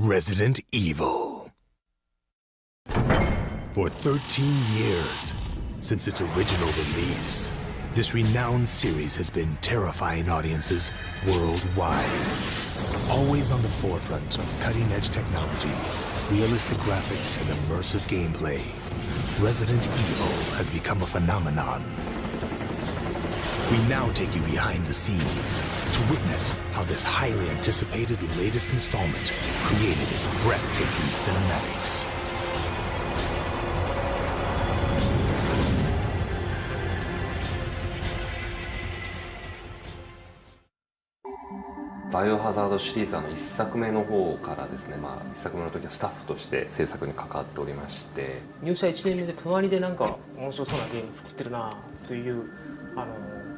Resident Evil. For 13 years, since its original release, this renowned series has been terrifying audiences worldwide. Always on the forefront of cutting-edge technology, realistic graphics, and immersive gameplay, Resident Evil has become a phenomenon. We now take you behind the scenes to witness how this highly anticipated latest installment created its breathtaking cinematics.バイオハザードシリーズ1作目の方からですね、1作目の時はスタッフとして制作に関わっておりまして、入社1年目で隣でなんか面白そうなゲーム作ってるなという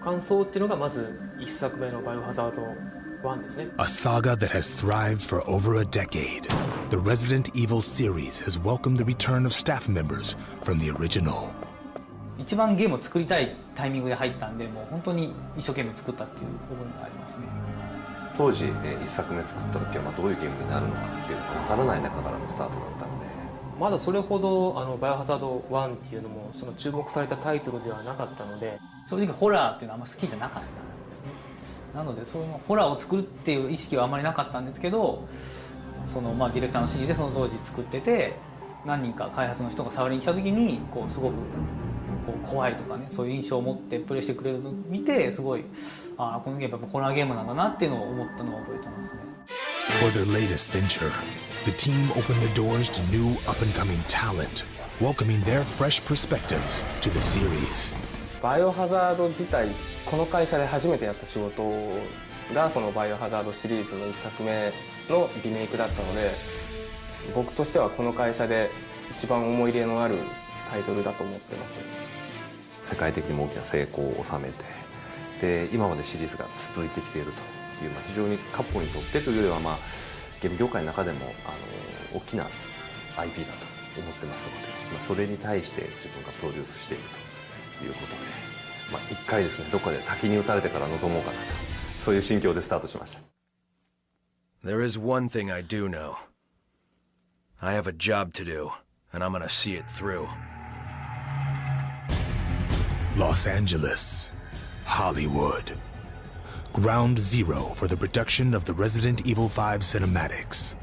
感想っていうのがまず1作目のバイオハザード1ですね。A saga that has thrived for over a decade, the Resident Evil series has welcomed the return of staff members from the original. 一番ゲームを作りたいタイミングで入ったんで、もう本当に一生懸命作ったっていう部分がありますね。当時1作目作った時はどういうゲームになるのかっていうのが分からない中からのスタートだったので、まだそれほどバイオハザード1っていうのもその注目されたタイトルではなかったので、正直ホラーっていうのはあんま好きじゃなかったんですね。なのでそういうホラーを作るっていう意識はあまりなかったんですけど、そのディレクターの指示でその当時作ってて、何人か開発の人が触りに来た時にすごく怖いとかね、そういう印象を持ってプレイしてくれるのを見て、すごいこのゲームはホラーゲームなんだなっていうのを思ったのを覚えてますね。For their latest venture, the team opened the doors to new up-and-coming talent, welcoming their fresh perspectives to the series. バイオハザード自体、この会社で初めてやった仕事がそのバイオハザードシリーズの1作目のリメイクだったので、僕としてはこの会社で一番思い入れのあるタイトルだと思ってます。世界的にも大きな成功を収めて、で今までシリーズが続いてきているという、非常にカプコンにとってというよりは、ゲーム業界の中でも大きな IP だと思ってますので、それに対して自分がプロデュースしていくということで、一回ですね、どっかで滝に打たれてから臨もうかなと、そういう心境でスタートしました。There is one thing I do know. I have a job to do, and I'm gonna see it through. Los Angeles, Hollywood. Ground zero for the production of the Resident Evil 5 cinematics.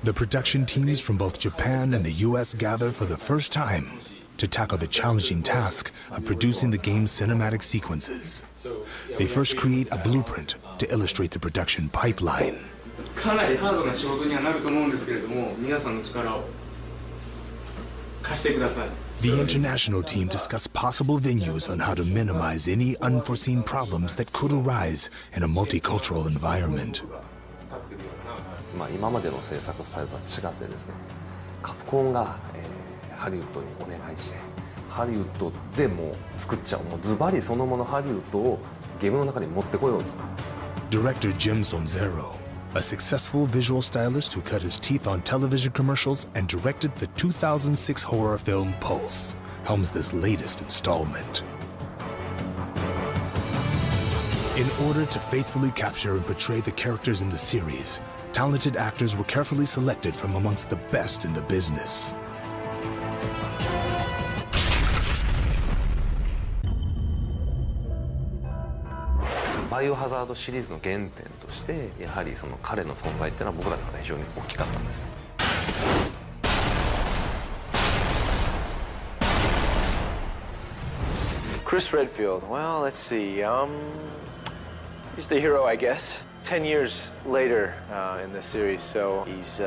The production teams from both Japan and the US gather for the first time to tackle the challenging task of producing the game's cinematic sequences. They first create a blueprint to illustrate the production pipeline. かなりハードな仕事にはなると思うんですけれども、皆さんの力を貸してください。The international team discussed possible venues on how to minimize any unforeseen problems that could arise in a multicultural environment. 今までの制作スタイルとは違ってですね、カプコンが、ハリウッドにお願いして、ハリウッドでもう作っちゃおう、もうズバリそのものハリウッドをゲームの中に持ってこようと。Director Jim Sonzero, a successful visual stylist who cut his teeth on television commercials and directed the 2006 horror film Pulse, helms this latest installment. In order to faithfully capture and portray the characters in the series, talented actors were carefully selected from amongst the best in the business. バイオハザードシリーズの原点として、やはりその彼の存在っていうのは僕らの中で非常に大きかったんです。Chris Redfield. Well, let's see. He's the hero, I guess. 10 years later in the series, so he's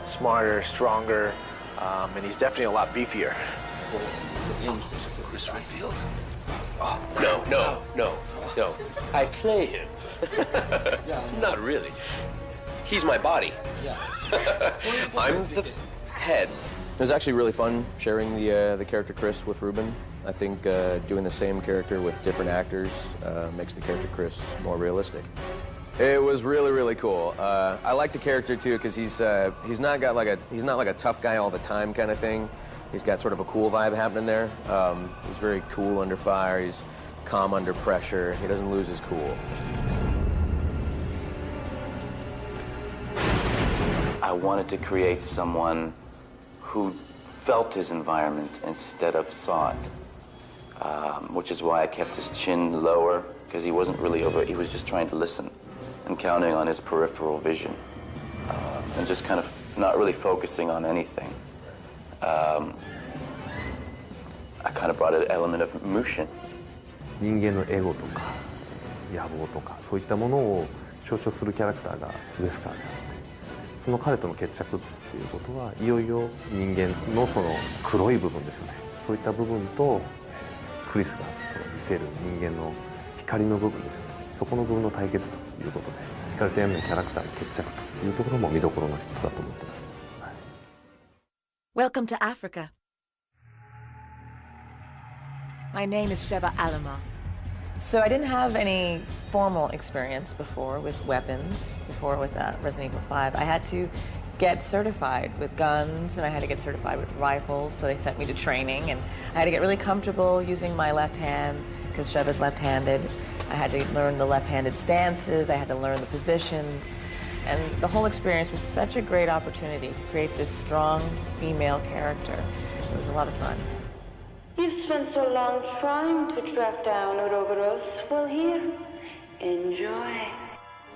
smarter, stronger, and he's definitely a lot beefier. Chris Redfield? Oh, no. I play him. Not really. He's my body. I'm the head. It was actually really fun sharing the character Chris with Ruben. I think doing the same character with different actors makes the character Chris more realistic. It was really, really cool. I like the character too because he's not like a tough guy all the time kind of thing. He's got sort of a cool vibe happening there. He's very cool under fire. He's calm under pressure. He doesn't lose his cool. I wanted to create someone who felt his environment instead of saw it, which is why I kept his chin lower, because he wasn't really he was just trying to listen and counting on his peripheral vision, and just kind of not really focusing on anything. I kind of brought an element of mushin. 人間のエゴとか野望とかそういったものを象徴するキャラクターがウエスカーであって、その彼との決着っていうことはいよいよ人間のその黒い部分ですよね。そういった部分とクリスがその見せる人間の光の部分ですよね。そこの部分の対決ということで、光と闇のキャラクターの決着というところも見どころの一つだと思ってますね。はい、Welcome to Africa. My name is Sheva Alama. So I didn't have any formal experience before with weapons, before with Resident Evil 5. I had to get certified with guns, and I had to get certified with rifles, so they sent me to training, and I had to get really comfortable using my left hand, because Sheva's left-handed. I had to learn the left-handed stances, I had to learn the positions, and the whole experience was such a great opportunity to create this strong female character. It was a lot of fun. You've spent so long trying to track down Ouroboros. Well, here, enjoy.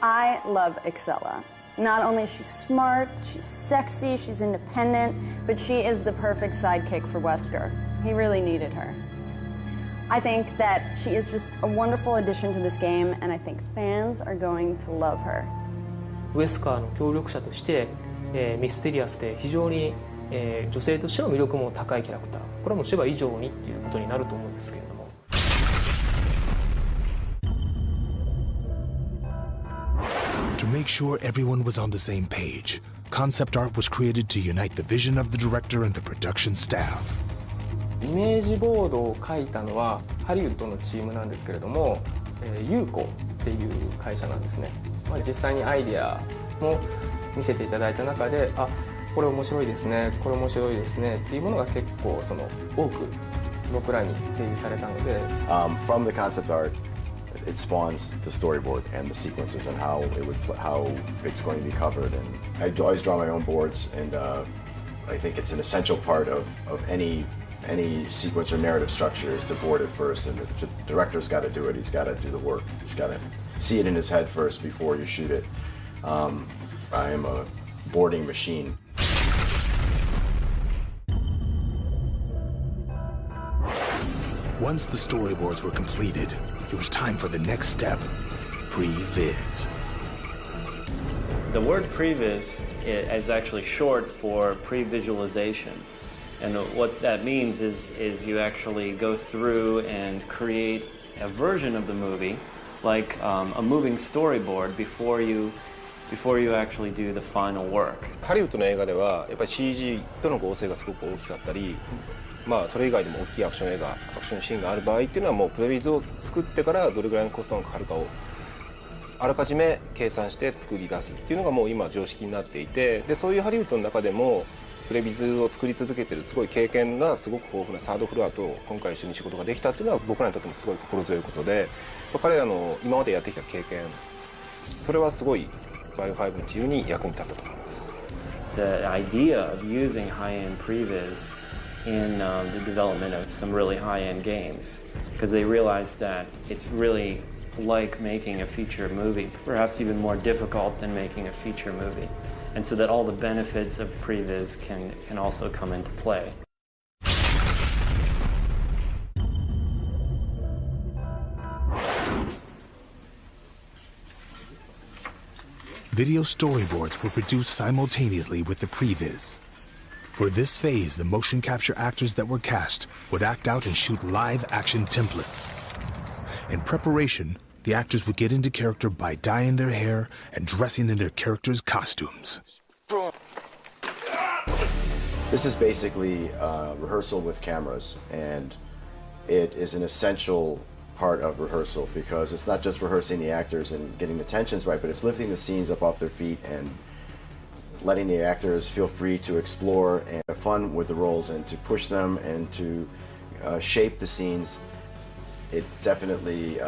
I love Excella. Not only is she smart, she's sexy, she's independent, but she is the perfect sidekick for Wesker. He really needed her. I think that she is just a wonderful addition to this game, and I think fans are going to love her. ウエスカーの協力者として、ミステリアスで非常に女性としての魅力も高いキャラクター、これはもうシェバ以上にっていうことになると思うんですけれども。To make sure everyone was on the same page, concept art was created to unite the vision of the director and the production staff. イメージボードを書いたのはハリウッドのチームなんですけれども、ユーコっていう会社なんですね。実際にアイデアも見せていただいた中で、これ面白いですね、これ面白いですねっていうものが結構多く僕らに提示されたので。From the concept art, it spawns the storyboard and the sequences and how it's going to be covered. And I always draw my own boards, and I think it's an essential part of any sequence or narrative structure is to board it first. And the director's got to do it. He's got to do the work. He's got to see it in his head first before you shoot it. I am a boarding machine. Once the storyboards were completed, it was time for the next step, pre-viz. The word previs is actually short for pre-visualization. And what that means is you actually go through and create a version of the movie, like a moving storyboard before you actually do the final work. ハリウッドの映画ではやっぱり CG との合成がすごく大きかったり、それ以外でも大きいアクション映画、アクションシーンがある場合っていうのはもうプレビズを作ってからどれぐらいのコストがかかるかをあらかじめ計算して作り出すっていうのがもう今常識になっていて、でそういうハリウッドの中でもプレビズを作り続けてるすごい経験がすごく豊富なサードフロアと今回一緒に仕事ができたっていうのは僕らにとってもすごい心強いことで、彼らの今までやってきた経験、それはすごいバイオ5の自由に役に立ったと思います。The idea of using high-end previs in the development of some really high-end games, because they realized that it's really like making a feature movie, perhaps even more difficult than making a feature movie, and so that all the benefits of previs can also come into play. Video storyboards were produced simultaneously with the previs. For this phase, the motion capture actors that were cast would act out and shoot live action templates. In preparation, the actors would get into character by dyeing their hair and dressing in their characters' costumes. This is basically rehearsal with cameras, and it is an essential part of rehearsal because it's not just rehearsing the actors and getting the tensions right, but it's lifting the scenes up off their feet and letting the actors feel free to explore and have fun with the roles and to push them and to shape the scenes. It definitely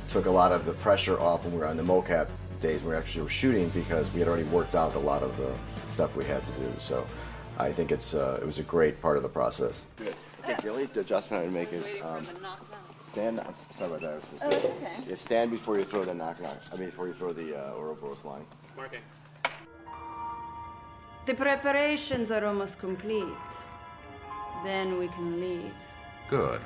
took a lot of the pressure off when we were on the mocap days when we actually were shooting, because we had already worked out a lot of the stuff we had to do. So I think it was a great part of the process. Good. I think the only adjustment I would make is stand. Sorry about that. I was supposed to say. Yeah, stand before you throw the knock-knock. I mean, before you throw the Ouroboros line. Marking. The preparations are almost complete. Then we can leave. Good.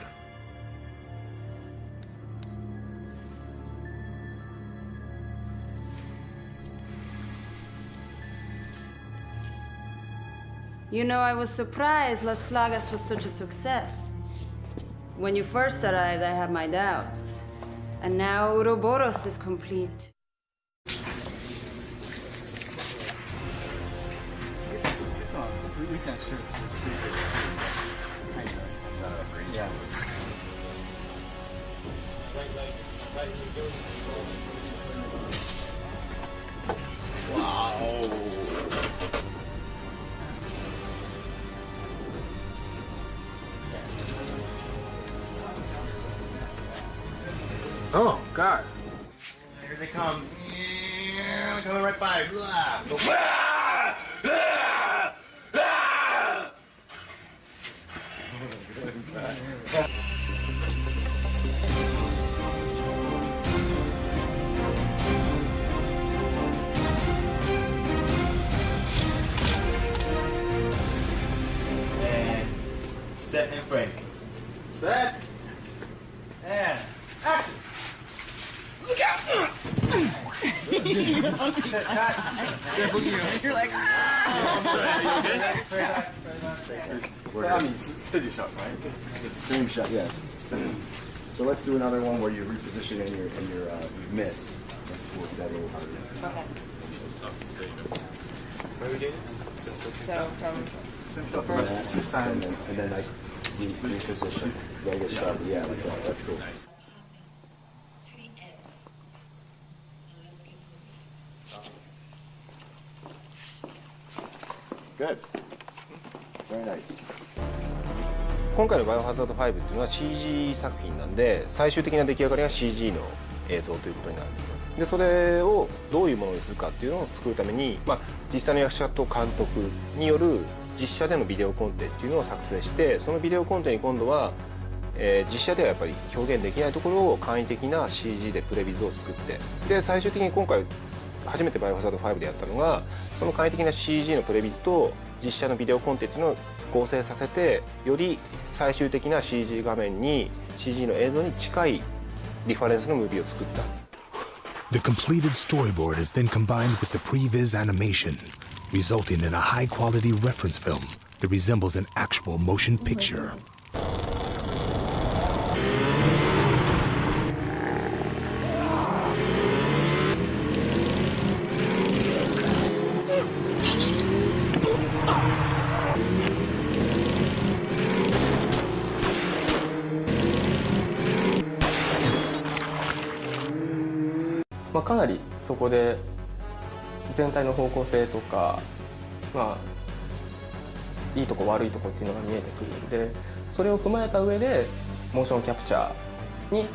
You know, I was surprised Las Plagas was such a success. When you first arrived, I had my doubts. And now Ouroboros is complete. Yeah. Wow. Oh, God. Here they come. Yeah, coming right by. Blah. Go. And set and frame. Set. And action. Look out! You're like, I mean, steady shot, right? Same shot, yes. So let's do another one where you reposition and you're you've missed. Let's work that a little harder. Okay. Where we doing? So from the first and then like reposition. Gotta get sharp. Yeah, like that. That's cool. Good. Very nice. 今回のバイオハザード5っていうのは CG 作品なんで、最終的な出来上がりが CG の映像ということになるんですね。でそれをどういうものにするかっていうのを作るために、実際の役者と監督による実写でのビデオコンテっていうのを作成して、そのビデオコンテに今度は、実写ではやっぱり表現できないところを簡易的な CG でプレビズを作って、で最終的に今回初めてバイオハザード5でやったのが、その簡易的な CG のプレビズと実写のビデオコンテっていうのを合成させて、より最終的な CG 画面に CG の映像に近いリファレンスのムービーを作った。 The completed storyboard is then combined with the previs animation, resulting in a high-quality reference film that resembles an actual motion picture.まあ、かなりそこで全体の方向性とか、いいとこ悪いとこっていうのが見えてくるんで、それを踏まえた上でモーションキャプチャーに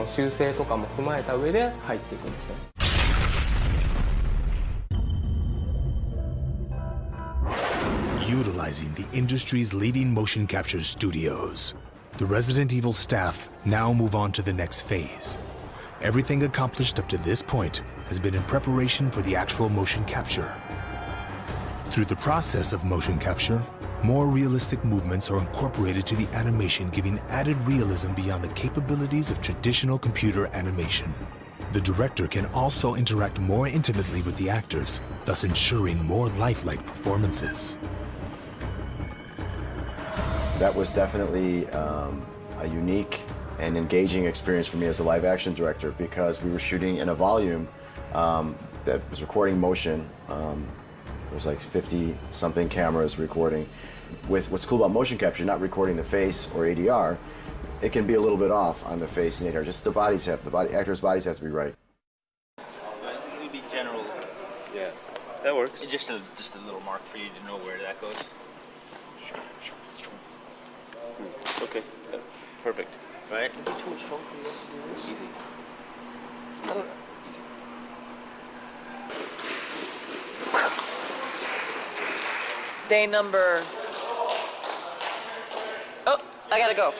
修正とかも踏まえた上で入っていくんですね。Utilizing the industry's leading motion capture studios, the Resident Evil staff now move on to the next phase. Everything accomplished up to this point has been in preparation for the actual motion capture. Through the process of motion capture, more realistic movements are incorporated to the animation, giving added realism beyond the capabilities of traditional computer animation. The director can also interact more intimately with the actors, thus ensuring more lifelike performances. That was definitely a unique and engaging experience for me as a live action director, because we were shooting in a volume that was recording motion. There was like 50-something cameras recording. With what's cool about motion capture, not recording the face or ADR, it can be a little bit off on the face and ADR. Just the actors' bodies have to be right. Basically, be general. Yeah. That works. It's just a little mark for you to know where that goes. Okay, perfect. Right? Easy. Day number... Oh, I gotta go.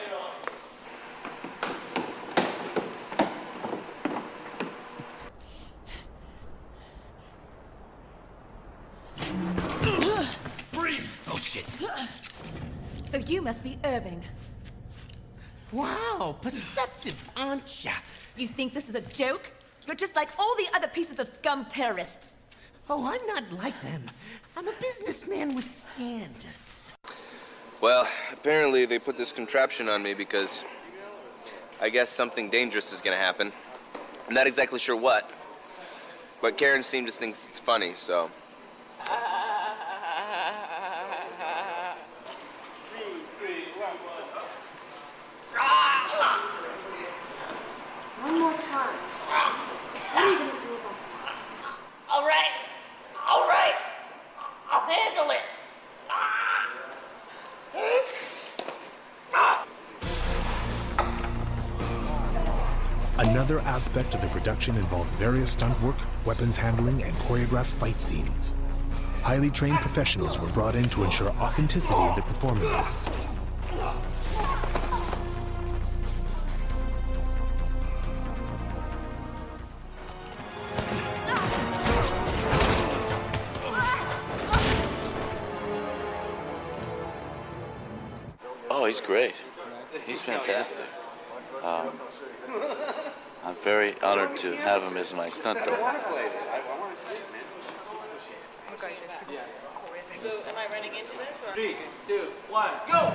Oh, shit. So you must be Irving. Wow, perceptive, aren't ya? You think this is a joke? You're just like all the other pieces of scum terrorists. Oh, I'm not like them. I'm a businessman with standards. Well, apparently they put this contraption on me because I guess something dangerous is gonna happen. I'm not exactly sure what, but Karen seems to think it's funny, so. One more time. What are you gonna do about that? All right. I'll handle it. Another aspect of the production involved various stunt work, weapons handling, and choreographed fight scenes. Highly trained professionals were brought in to ensure authenticity in the performances. Oh, he's great. He's fantastic. I'm very honored to have him as my stunt double. So, am I running into this? Or? 3, 2, 1, go!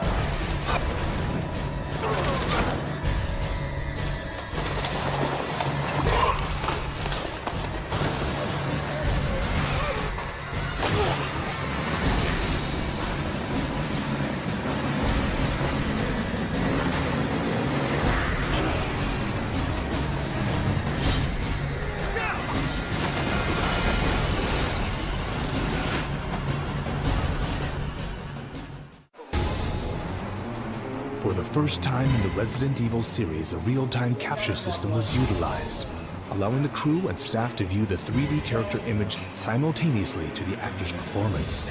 For the first time in the Resident Evil series, a real-time capture system was utilized, allowing the crew and staff to view the 3D character image simultaneously to the actor's performance.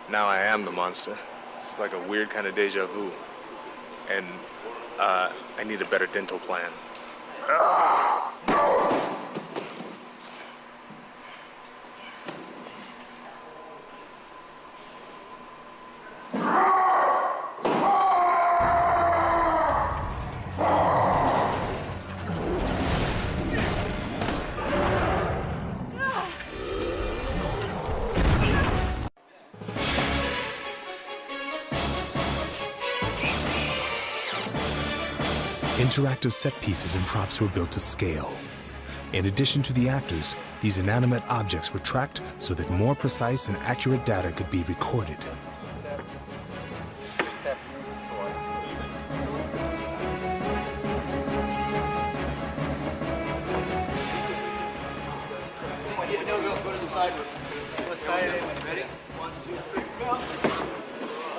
Now I am the monster. It's like a weird kind of deja vu. And I need a better dental plan. Interactive set pieces and props were built to scale. In addition to the actors, these inanimate objects were tracked so that more precise and accurate data could be recorded. Go to the side room. Let's tie it in. Ready? 1, 2, 3, go.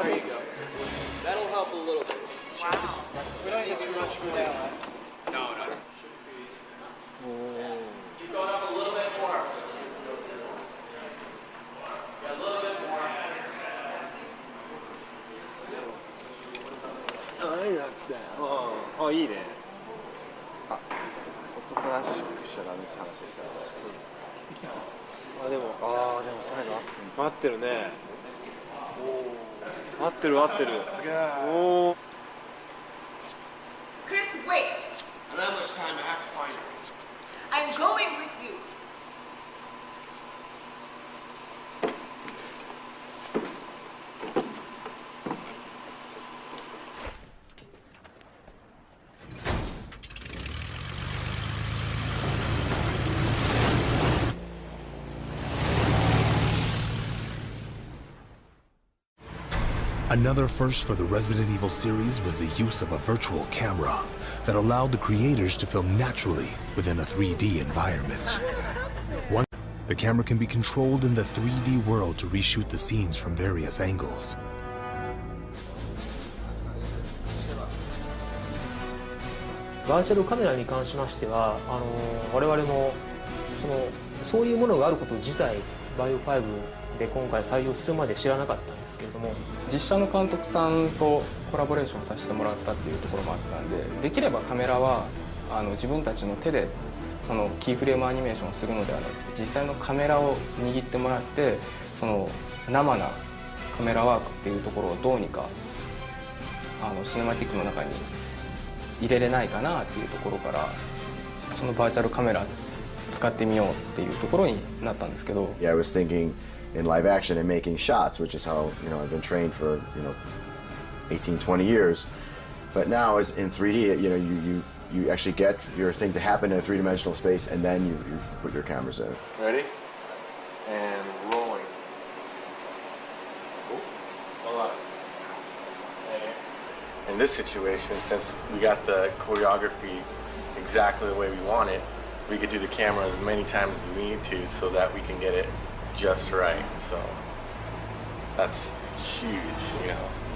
There you go. That'll help a little bit. Wow. We don't need to rush for that. No. Keep going up a little bit more. Yeah, a little bit more. いいね。音トランシックしちゃダメって話でした。でも最後合ってるね。合ってる。おお。Chris, wait! I don't have much time. I have to find her. I'm going with you. Another first for the Resident Evil series was the use of a virtual camera, that allowed the creators to film naturally within a 3D environment. The camera can be controlled in the 3D world to reshoot the scenes from various angles.バーチャルカメラに関しましては我々もそういうものがあること自体バイオ5で今回採用するまで知らなかったんですけれども、実写の監督さんとコラボレーションさせてもらったっていうところもあったんで、できればカメラは自分たちの手でそのキーフレームアニメーションをするのではなく、実際のカメラを握ってもらってその生なカメラワークっていうところをどうにかシネマティックの中に入れれないかなっていうところからそのバーチャルカメラ使ってみようっていうところになったんですけど。Yeah, I was thinking in live action and making shots, which is how I've been trained for 18, 20 years. But now as in 3D, you actually get your thing to happen in a three-dimensional space, and then you put your cameras in. Ready? And rolling. Hold on. In this situation, since we got the choreography exactly the way we want it, we could do the camera as many times as we need to so that we can get it just right. So that's huge,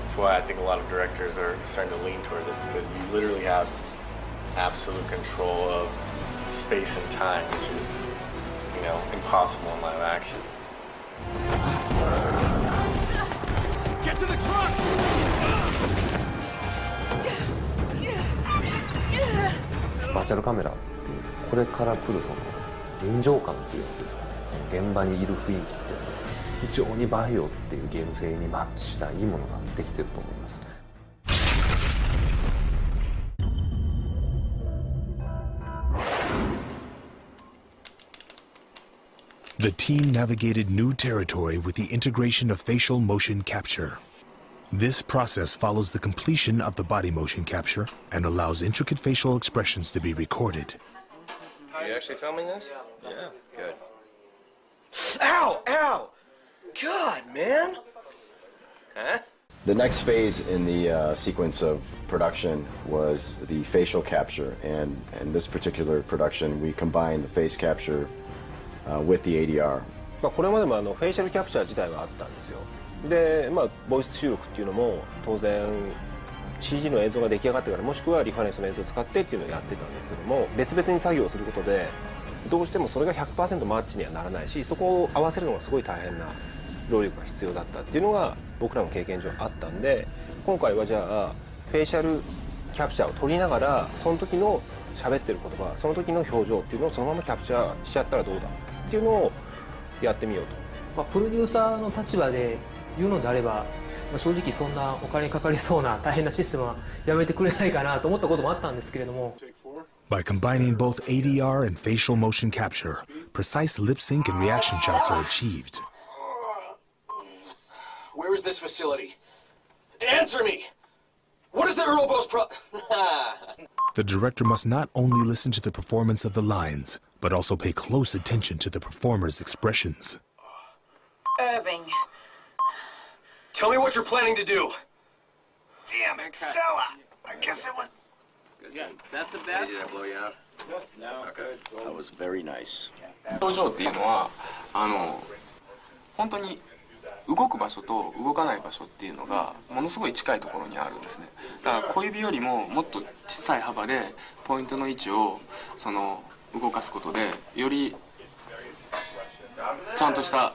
That's why I think a lot of directors are starting to lean towards this, because you literally have absolute control of space and time, which is, impossible in live action. Get to the truck! バーチャルカメラっていうこれから来る臨場感っていうやつですかね。その現場にいる雰囲気っていうのは非常にバイオっていうゲーム性にマッチしたいいものができてると思います。The team navigated new territory with the integration of facial motion capture. This process follows the completion of the body motion capture and allows intricate facial expressions to be recorded. Are you actually filming this? Yeah. Good. Ow! Ow! God, man! Huh? The next phase in the sequence of production was the facial capture, and in this particular production, we combined the face capture with the ADR. これまでもフェイシャルキャプチャー自体はあったんですよ。で、ボイス収録っていうのも当然 CG の映像が出来上がってから、もしくはリファレンスの映像を使ってっていうのをやってたんですけども、別々に作業をすることでどうしてもそれが 100% マッチにはならないし、そこを合わせるのがすごい大変な労力が必要だったっていうのが僕らの経験上あったんで、今回はじゃあフェイシャルキャプチャーを撮りながらその時の喋ってる言葉、その時の表情っていうのをそのままキャプチャーしちゃったらどうだっていうのをやってみようと。プロデューサーの立場で言うのであれば、正直そんなお金かかりそうな大変なシステムはやめてくれないかなと思ったこともあったんですけれども。By combining both ADR and facial motion capture, precise lip sync and reaction shots are achieved. Where is this facility? Answer me! What is the Uroboros The director must not only listen to the performance of the lines, but also pay close attention to the performer's expressions. Irving. Tell me what you're planning to do. Damn, Excella! I guess it was... Yeah, that's the best. Did I blow you out? No. Okay. That was very nice. 表情っていうのは本当に動く場所と動かない場所っていうのがものすごい近いところにあるんですね。だから小指よりももっと小さい幅でポイントの位置を動かすことでよりちゃんとした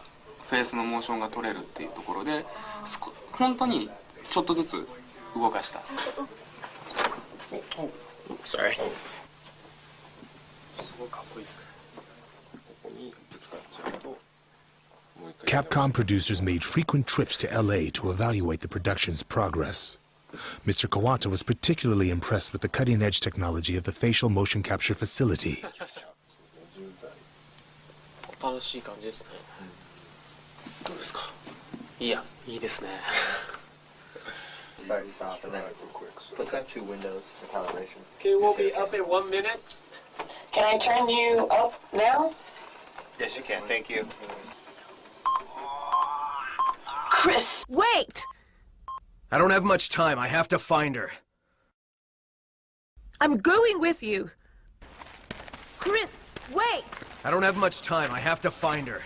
フェースのモーションが取れるっていうところで本当にちょっとずつ動かした。Sorry. Capcom producers made frequent trips to LA to evaluate the production's progress. Mr. Kawata was particularly impressed with the cutting-edge technology of the facial motion capture facility. 楽しい感じですね。どうですか？いいですね。Sorry, stop and then click on 2 windows for calibration. Okay, we'll be up in 1 minute. Can I turn you up now? Yes, you can. Thank you. Chris! Wait! I don't have much time. I have to find her. I'm going with you. Chris, wait! I don't have much time. I have to find her.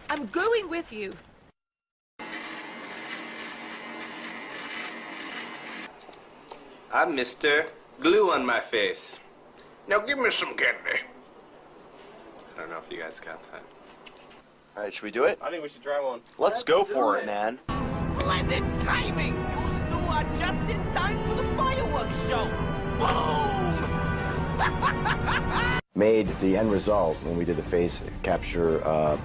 I'm going with you. I'm Mr. Glue on my face. Now give me some candy. I don't know if you guys got that. All right, should we do it? I think we should try one. Let's go for it, man. Splendid timing! You two are just in time for the fireworks show! Boom! Made the end result when we did the face capture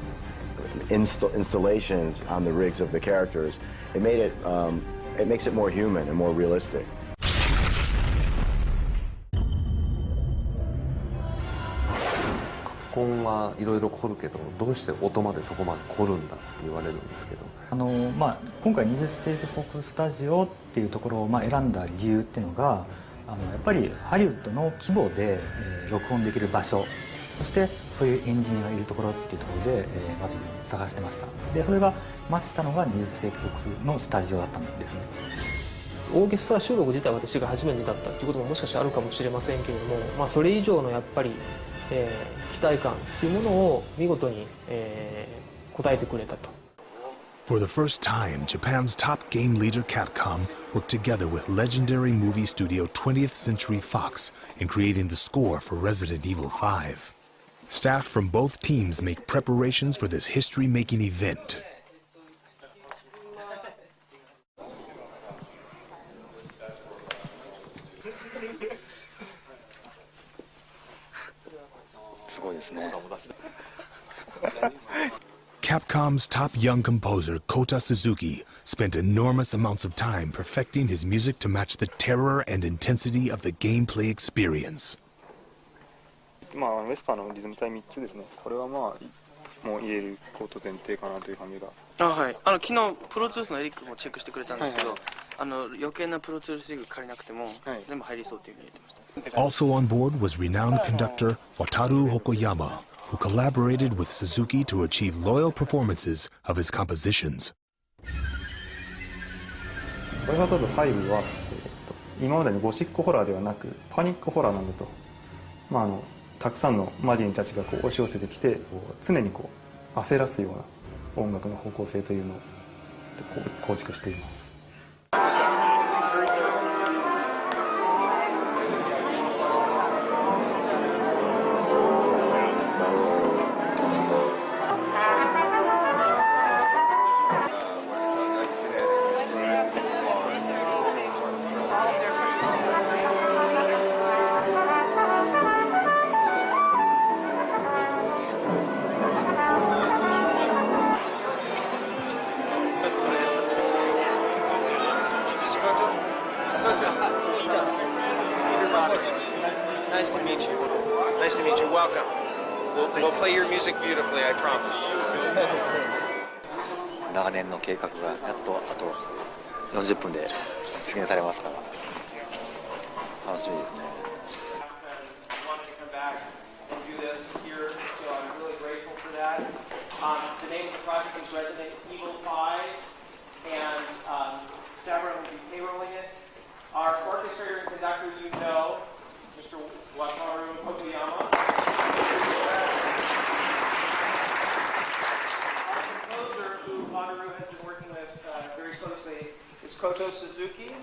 installations on the rigs of the characters. It made it. It makes it more human and more realistic. カプコンはいろいろ凝るけど、どうして音までそこまで凝るんだって言われるんですけど、今回20世紀フォークスタジオっていうところを選んだ理由っていうのが、やっぱりハリウッドの規模で、録音できる場所、そしてそういうエンジニアがいるところっていうところで、まず探してました。でそれがマッチしたのが20世紀フォークスのスタジオだったんですね。オーケストラ収録自体は私が初めてだったっていうことももしかしたらあるかもしれませんけれども、それ以上のやっぱり、期待感っていうものを見事に、応えてくれたと。For the first time, Japan's top game leader Capcom worked together with legendary movie studio 20th Century Fox in creating the score for Resident Evil 5. Staff from both teams make preparations for this history-making event. Capcom's top young composer, Kota Suzuki, spent enormous amounts of time perfecting his music to match the terror and intensity of the gameplay experience. ウェスカーのリズム体3つですね。これはもう入れること前提かなという感じが。はい。昨日プロツールスのエリックもチェックしてくれたんですけど、余計なプロツールスリグ借りなくても、全部入りそうっていうふうに言ってました。Also on board was renowned conductor Wataru Hokoyama, who collaborated with Suzuki to achieve loyal performances of his compositions. バイオハザード5は、今までのゴシックホラーではなくパニックホラーなんだと。たくさんのマジンたちが押し寄せてきて、常に焦らすような音楽の方向性というのを構築しています。Nice to meet you. Nice to meet you. Welcome. We'll play your music beautifully, I promise. 長年の計画がやっとあと40分で実現されますから楽しみですね。The name of the project is Resident Evil 5, and Sabra will be payrolling it. Our orchestrator and conductor, you know, Mr. Wataru Hokoyama. Our composer, who Wataru has been working with very closely, is Koto Suzuki.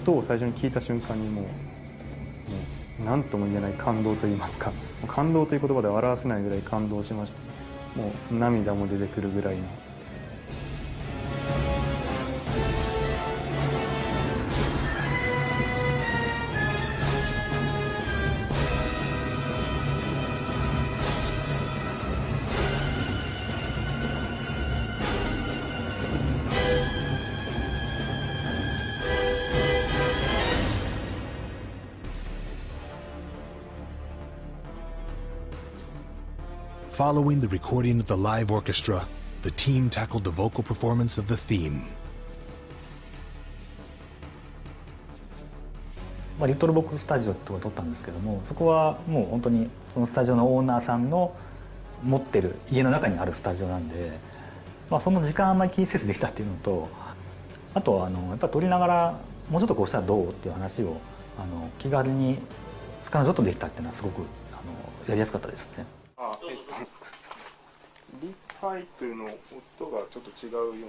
音を最初に聞いた瞬間にもう何とも言えない感動といいますか、感動という言葉では表せないぐらい感動しました。もう涙も出てくるぐらいの。Following the recording of the live orchestra, the team tackled the vocal performance of the theme. リトルボックススタジオってことを撮ったんですけども、そこはもう本当にそのスタジオのオーナーさんの持ってる家の中にあるスタジオなんで、その時間あんまり気にせずできたっていうのと、あとやっぱり撮りながらもうちょっとこうしたらどうっていう話を気軽に彼女とできたっていうのはすごくやりやすかったですね。リサイクルの音がちょっと違うよう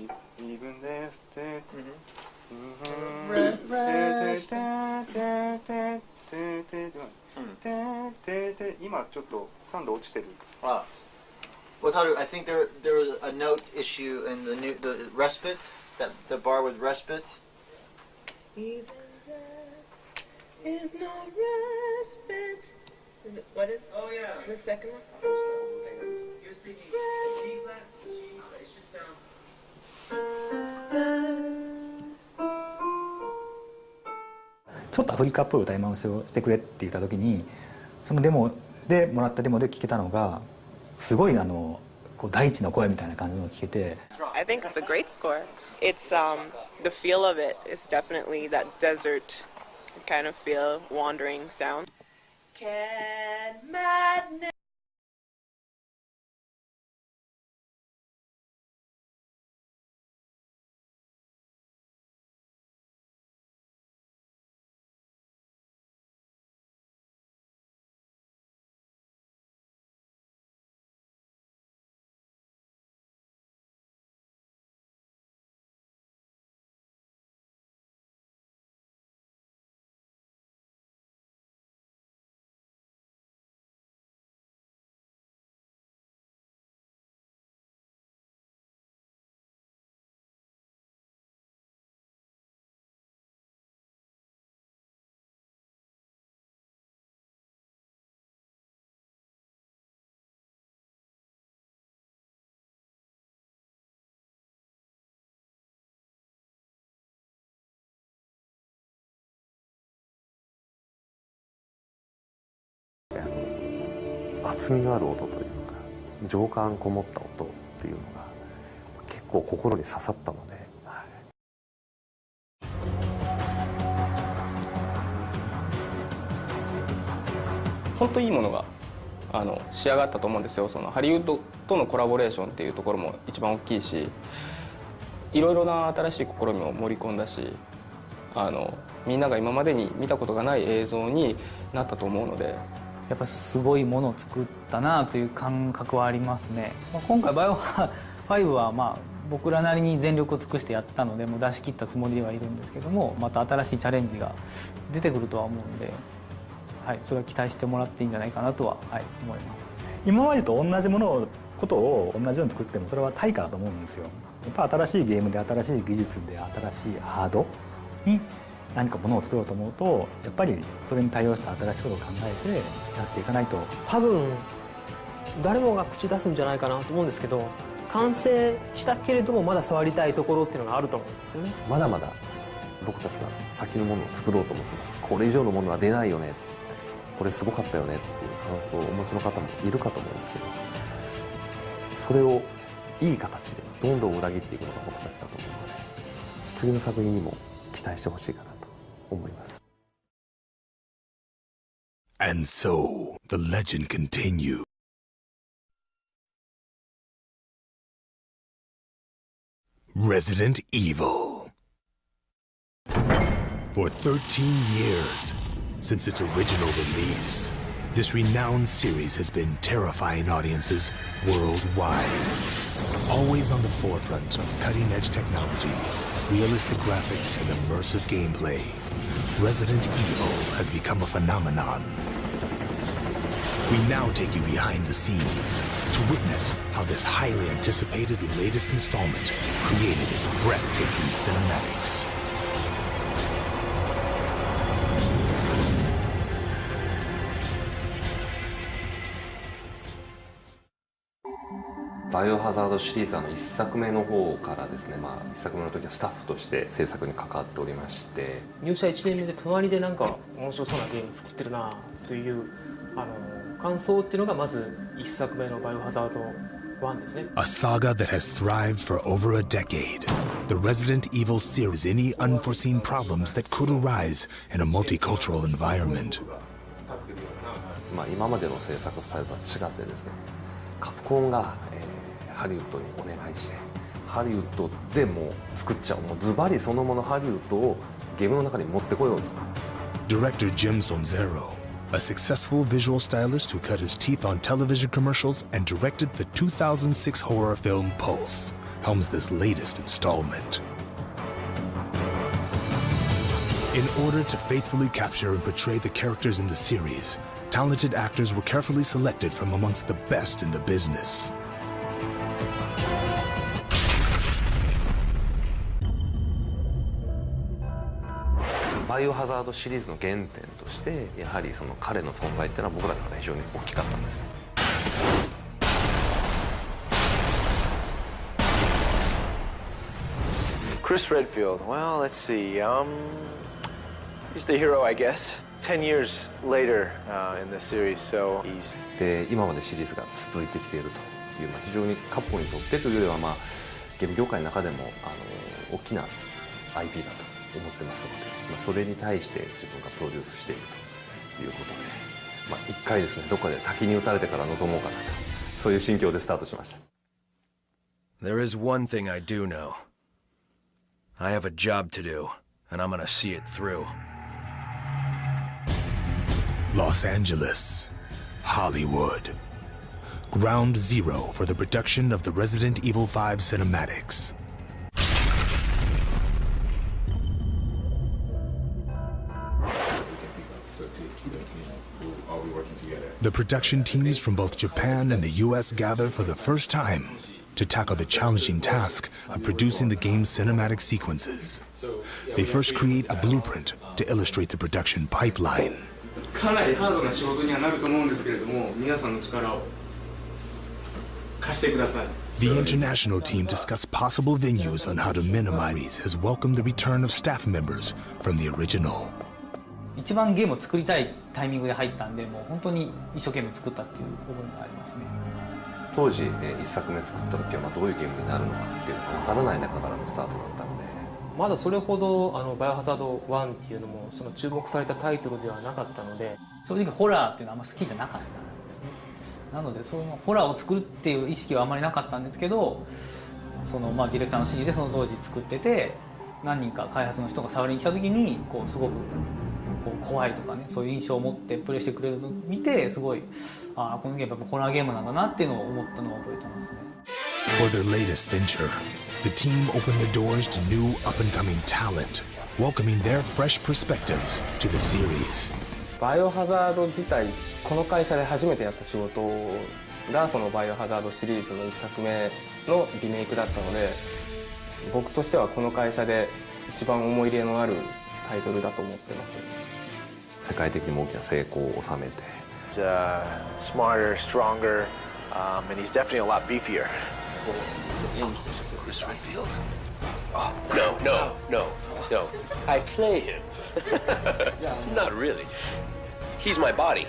な。イーブンですって。今ちょっと3度落ちてる。Wataru, I think there was a note issue in the respite, that the bar with respite. Even death is no respite. Is it, what is? Oh yeah. The second one. You're singing C flat, G flat. It should sound. ちょっとアフリカっぽい歌い回しをしてくれって言った時に、そのデモでもらったデモで聴けたのがすごいこう大地の声みたいな感じのを聴けて。I think it's a great score. It's the feel of it is definitely that desert kind of feel, wandering sound. Can madness厚みのある音というか情感こもった音っていうのが結構心に刺さったので、本当にいいものが仕上がったと思うんですよ。そのハリウッドとのコラボレーションっていうところも一番大きいし、いろいろな新しい試みを盛り込んだし、みんなが今までに見たことがない映像になったと思うので、やっぱすごいものを作ったなという感覚はありますね。今回バイオ5は僕らなりに全力を尽くしてやったのでもう出し切ったつもりではいるんですけども、また新しいチャレンジが出てくるとは思うんで、それは期待してもらっていいんじゃないかなとは、思います。今までと同じことを同じように作ってもそれは対価だと思うんですよ。やっぱ新しいゲームで新しい技術で新しいハードに何かものを作ろうと思うと、やっぱりそれに対応した新しいことを考えてやっていかないと。多分誰もが口出すんじゃないかなと思うんですけど、完成したけれどもまだ触りたいところっていうのがあると思うんですよね。まだまだ僕たちは先のものを作ろうと思ってます。これ以上のものは出ないよね、これすごかったよねっていう感想をお持ちの方もいるかと思うんですけど、それをいい形でどんどん裏切っていくのが僕たちだと思うので、次の作品にも期待してほしいかなと思います。 And so the legend continued. Resident Evil. For 13 years, since its original release, this renowned series has been terrifying audiences worldwide. Always on the forefront of cutting-edge technology, realistic graphics, and immersive gameplay, Resident Evil has become a phenomenon. We now take you behind the scenes to witness how this highly anticipated latest installment created its breathtaking cinematics.バイオハザードシリーズ1作目の方からですね、1作目の時はスタッフとして制作に関わっておりまして、入社1年目で隣でなんか面白そうなゲーム作ってるなという感想っていうのがまず1作目のバイオハザード1ですね。 A saga that has thrived for over a decade. The Resident Evil series any unforeseen problems that could arise in a multicultural environment. 今までの制作スタイルとは違ってですね、カプコンが、ハリウッドにお願いしてハリウッドでもう作っちゃおう、もうズバリそのものハリウッドをゲームの中に持ってこようと。 Director Jim Sonzero, a successful visual stylist who cut his teeth on television commercials and directed the 2006 horror film Pulse, helms this latest installment. In order to faithfully capture and portray the characters in the series, talented actors were carefully selected from amongst the best in the business. バイオハザードシリーズの原点としてやはりその彼の存在っていうのは僕らの中で非常に大きかったんです。Chris Redfield. Well, let's see. He's the hero, I guess. 10 years later in the series, so he's. で今までシリーズが続いてきているという、非常にカッポにとってというよりは、ゲーム業界の中でも大きな IP だと思ってますので、それに対して自分がプロデュースしていくということで、一回ですねどっかで滝に打たれてから臨もうかなと、そういう心境でスタートしました。 There is one thing I do know. I have a job to do, and I'm gonna see it through. Los Angeles, Hollywood. Ground zero for the production of the Resident Evil 5 cinematics. The production teams from both Japan and the US gather for the first time to tackle the challenging task of producing the game's cinematic sequences. They first create a blueprint to illustrate the production pipeline. かなりハードな仕事にはなると思うんですけれども、皆さんの力を貸してください。 The international team discussed possible venues on how to minimize has welcomed the return of staff members from the original. 一番ゲームを作りたいタイミングで入ったんで、もう本当に一生懸命作ったっていう部分がありますね。当時1作目作った時はどういうゲームになるのかっていうのが分からない中からのスタートだったので、まだそれほどバイオハザード1っていうのもその注目されたタイトルではなかったので、正直ホラーっていうのはあんま好きじゃなかったんですね。なのでそのホラーを作るっていう意識はあまりなかったんですけど、そのディレクターの指示でその当時作ってて、何人か開発の人が触りに来た時にすごく怖いとかね、そういう印象を持ってプレイしてくれるのを見て、すごいこのゲームやっぱホラーゲームなんだなっていうのを思ったのを覚えてますね。 For their latest venture, the team opened the doors to new up-and-coming talent, welcoming their fresh perspectives to the series. バイオハザード自体、この会社で初めてやった仕事がそのバイオハザードシリーズの1作目のリメイクだったので、僕としてはこの会社で一番思い入れのあるタイトルだと思ってます。世界的にも大きな成功を収めて。Smarter, stronger, and he's definitely a lot beefier. Chris Redfield? Oh, no. I play him. Not really. He's my body.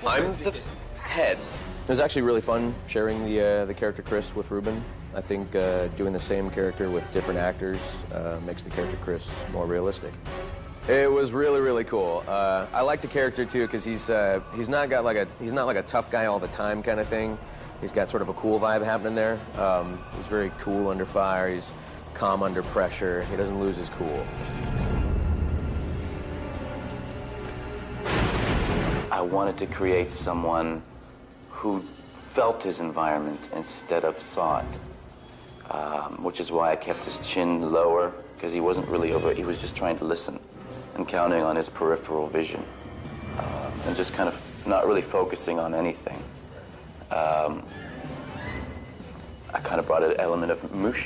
I'm the head. It was actually really fun sharing the character Chris with Ruben. I think doing the same character with different actors makes the character Chris more realistic. It was really cool. I like the character too because he's not like a tough guy all the time kind of thing. He's got sort of a cool vibe happening there. He's very cool under fire. He's calm under pressure. He doesn't lose his cool. I wanted to create someone who felt his environment instead of saw it, which is why I kept his chin lower, because he wasn't really he was just trying to listen and counting on his peripheral vision, and just kind of not really focusing on anything. I kind of brought an element of mushin